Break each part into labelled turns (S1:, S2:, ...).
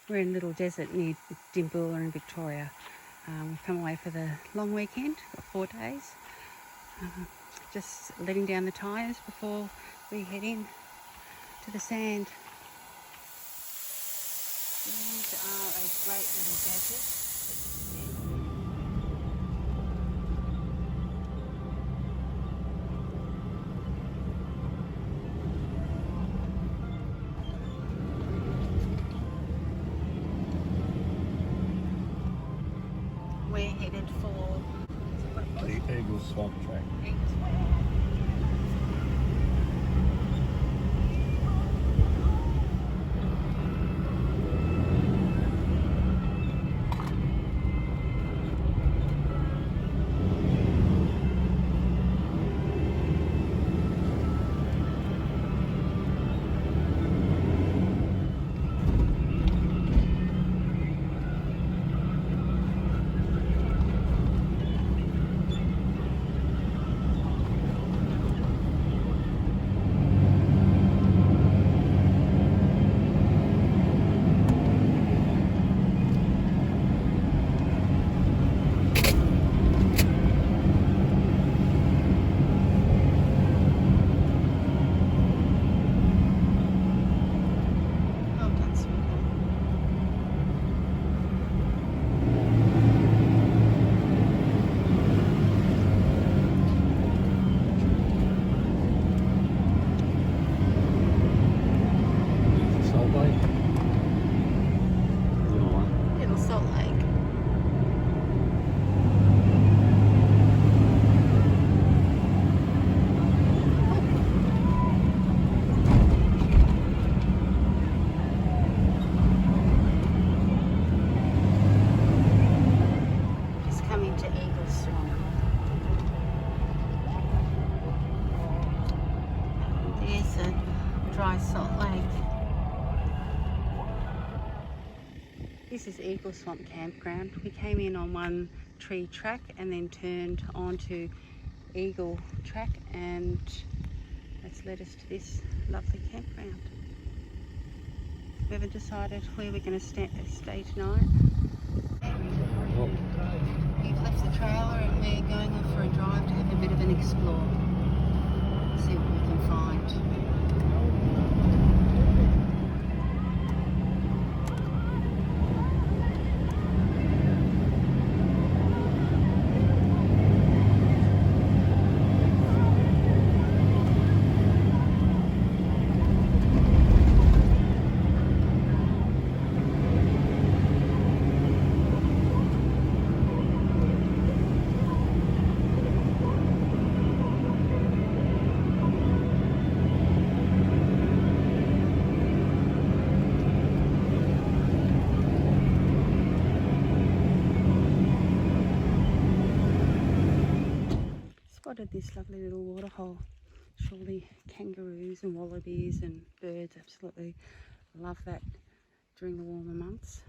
S1: We're in Little Desert near Dimboola in Victoria. We've come away for the long weekend, got 4 days. Just letting down the tyres before we head in to the sand. These are a great little gadget. We're headed for
S2: the Eagle Swamp track.
S1: Dry Salt Lake. This is Eagle Swamp Campground. We came in on one tree track and then turned onto Eagle track, and that's led us to this lovely campground. We haven't decided where we're going to stay tonight. We've left the trailer and we're going off for a drive to have a bit of an explore. See what we can find. Spotted this lovely little waterhole. Surely kangaroos and wallabies and birds absolutely love that during the warmer months.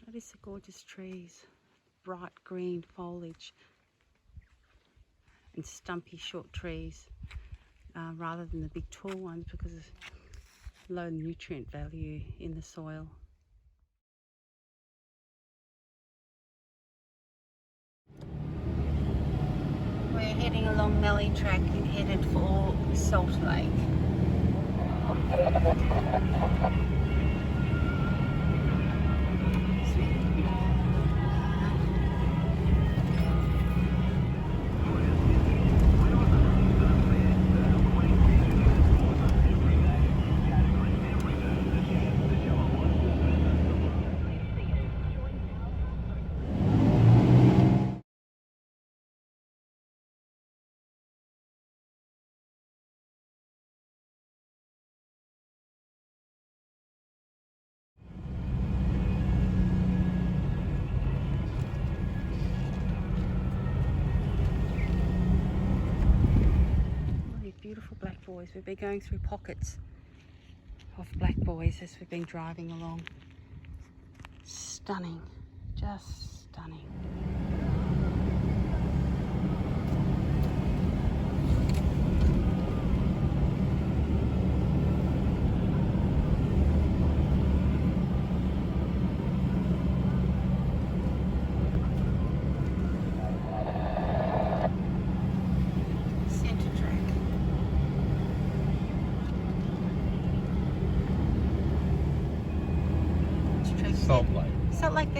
S1: Notice the gorgeous trees, bright green foliage and stumpy short trees rather than the big tall ones because of low nutrient value in the soil. We're heading along Mallee Track and headed for Salt Lake. Beautiful black boys. We've been going through pockets of black boys as we've been driving along. Stunning, just stunning.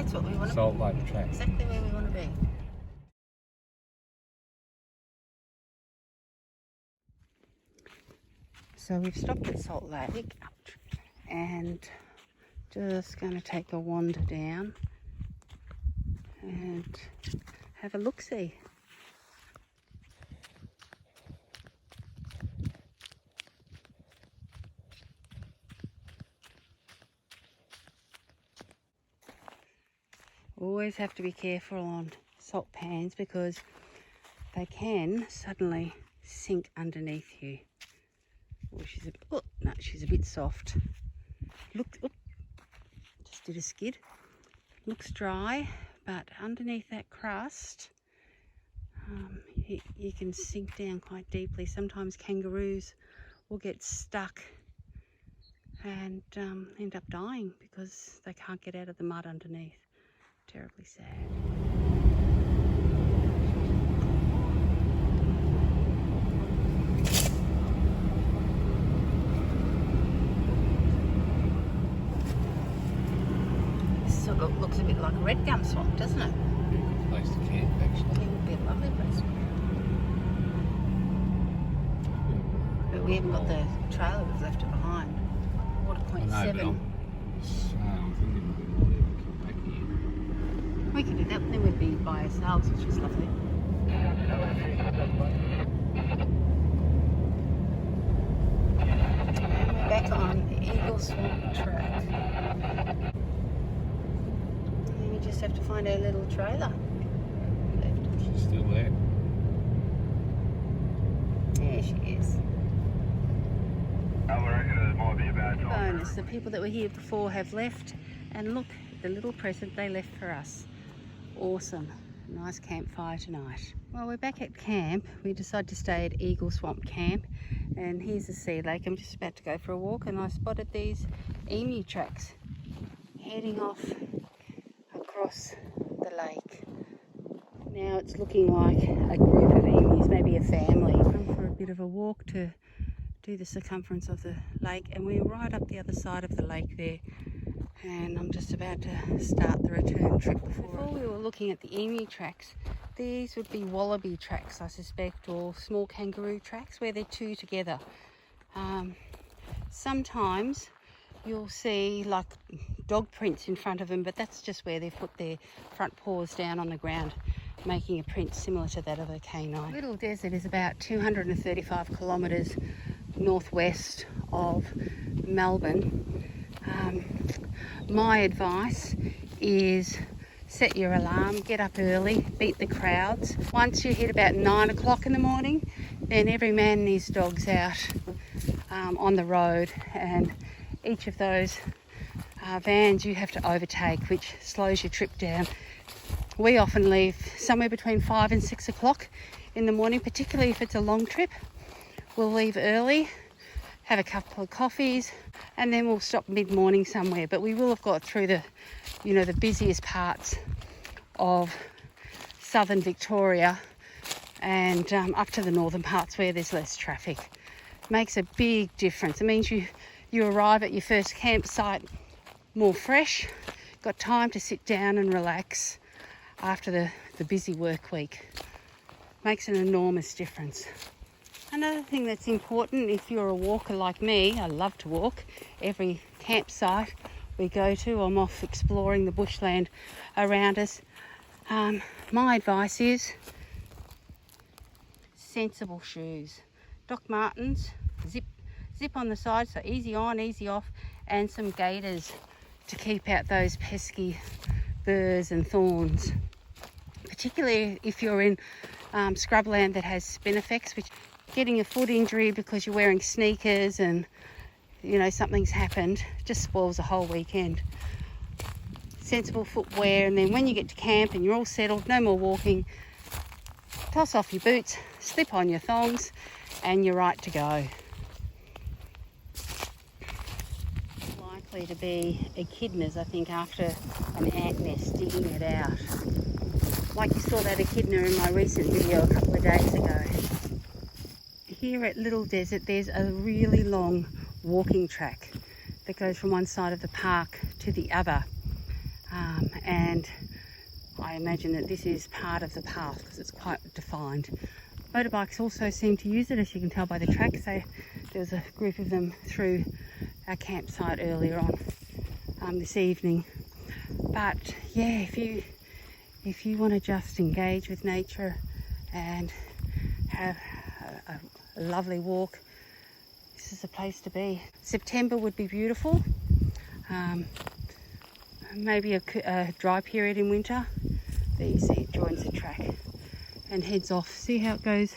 S1: That's what we want to
S2: Salt Lake track.
S1: Exactly where we want to be. So we've stopped at Salt Lake and just going to take a wander down and have a look-see. Always have to be careful on salt pans because they can suddenly sink underneath you. Oh, she's a bit soft. Look, just did a skid. Looks dry, but underneath that crust, you can sink down quite deeply. Sometimes kangaroos will get stuck and end up dying because they can't get out of the mud underneath. Terribly sad. This sort of looks a bit like a red gum swamp, doesn't it?
S2: Good place to camp, actually.
S1: It would be a lovely place. But we haven't got the trailer, we've left it behind. Water point 7.
S2: I'm thinking we might even come back here.
S1: We could do that, but then we'd be by ourselves, which is lovely. We're back on the Eagle Swamp track. And we just have to find our little trailer.
S2: She's still there.
S1: There she is. Bonus, the people that were here before have left, and look, the little present they left for us. Awesome. Nice campfire tonight. Well, we're back at camp. We decided to stay at Eagle Swamp Camp, and here's the sea lake. I'm just about to go for a walk and I spotted these emu tracks heading off across the lake. Now it's looking like a group of emus, maybe a family. Come for a bit of a walk to do the circumference of the lake, and we're right up the other side of the lake there, and I'm just about to start the return trip. Before we were looking at the emu tracks, these would be wallaby tracks, I suspect, or small kangaroo tracks where they're two together. Sometimes you'll see like dog prints in front of them, but that's just where they've put their front paws down on the ground, making a print similar to that of a canine. Little Desert is about 235 kilometres northwest of Melbourne. My advice is set your alarm, get up early, beat the crowds. Once you hit about 9 o'clock in the morning, then every man and his dog's out on the road, and each of those vans you have to overtake, which slows your trip down. We often leave somewhere between 5 and 6 o'clock in the morning, particularly if it's a long trip. We'll leave early, have a couple of coffees, and then we'll stop mid-morning somewhere. But we will have got through the busiest parts of southern Victoria and up to the northern parts where there's less traffic. Makes a big difference. It means you arrive at your first campsite more fresh, got time to sit down and relax after the busy work week. Makes an enormous difference. Another thing that's important, if you're a walker like me, I love to walk. Every campsite we go to, I'm off exploring the bushland around us. My advice is sensible shoes. Doc Martens, zip on the side, so easy on, easy off, and some gaiters to keep out those pesky burrs and thorns. Particularly if you're in scrubland that has spinifex, which getting a foot injury because you're wearing sneakers and something's happened just spoils the whole weekend. Sensible footwear, and then when you get to camp and you're all settled, no more walking, toss off your boots, slip on your thongs, and you're right to go. Likely to be echidnas, I think, after an ant nest, digging it out. Like you saw that echidna in my recent video a couple of days ago. Here at Little Desert, there's a really long walking track that goes from one side of the park to the other. and I imagine that this is part of the path because it's quite defined. Motorbikes also seem to use it, as you can tell by the tracks. There was a group of them through our campsite earlier on this evening. But yeah, if you want to just engage with nature and have a lovely walk, this is a place to be. September would be beautiful. Maybe a dry period in winter. There you see it joins the track and heads off. See how it goes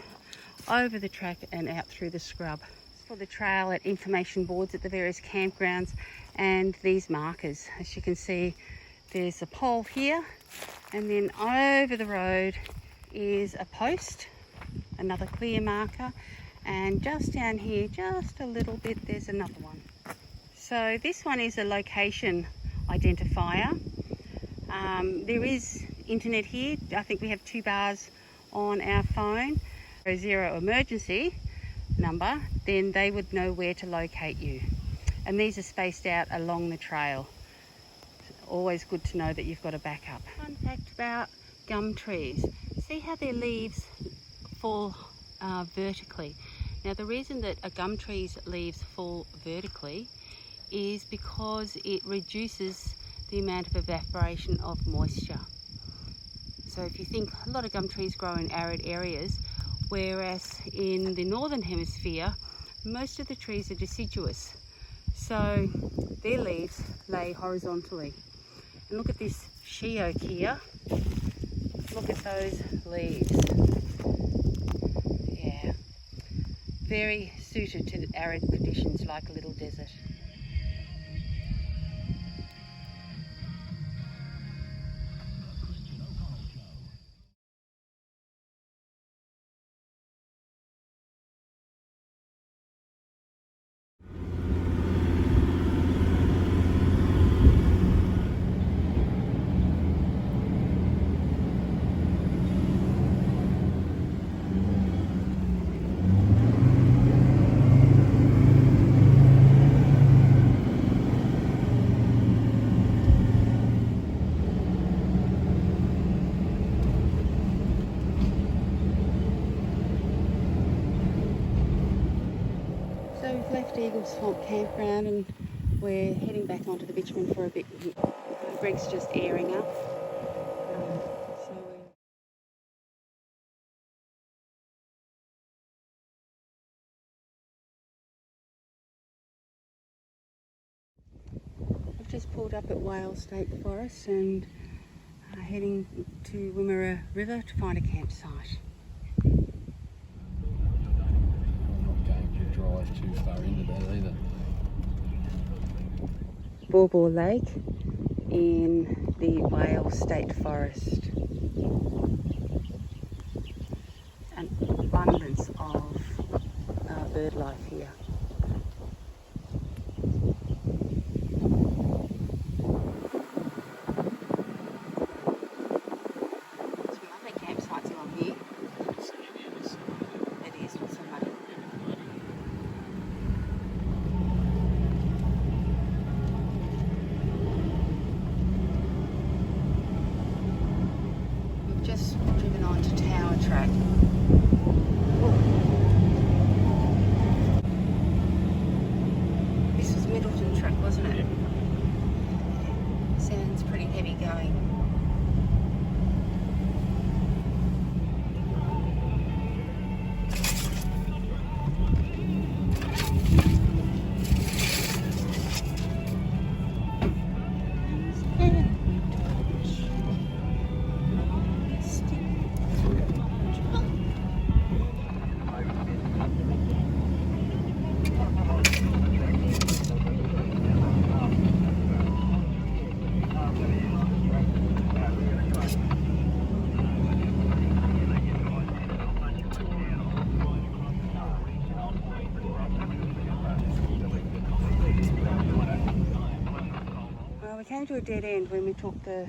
S1: over the track and out through the scrub. For the trail at information boards at the various campgrounds and these markers. As you can see, there's a pole here, and then over the road is a post, another clear marker, and just down here, just a little bit, there's another one. So this one is a location identifier. There is internet here. I think we have 2 bars on our phone. 0 emergency number, then they would know where to locate you. And these are spaced out along the trail. Always good to know that you've got a backup. Fun fact about gum trees. See how their leaves fall vertically. Now the reason that a gum tree's leaves fall vertically is because it reduces the amount of evaporation of moisture. So if you think, a lot of gum trees grow in arid areas, whereas in the northern hemisphere most of the trees are deciduous, so their leaves lay horizontally. And look at this she oak here, look at those leaves. Yeah, very suited to arid conditions like a little desert. So we've left Eagle Swamp Campground and we're heading back onto the bitumen for a bit. Greg's just airing up. I've just pulled up at Whale State Forest and heading to Wimmera River to find a campsite.
S2: Drive too far into that either.
S1: Bawbaw Lake in the Whale State Forest. An abundance of bird life here. Some lovely campsites along here. It is, not so muddy. Just driven on to Tower Track. This was Middleton Track, wasn't it? Sounds pretty heavy going. We came to a dead end when we took the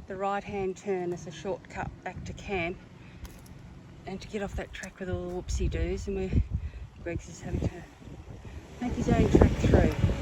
S1: right hand turn as a shortcut back to camp and to get off that track with all the whoopsie doos, and Greg's just having to make his own track through.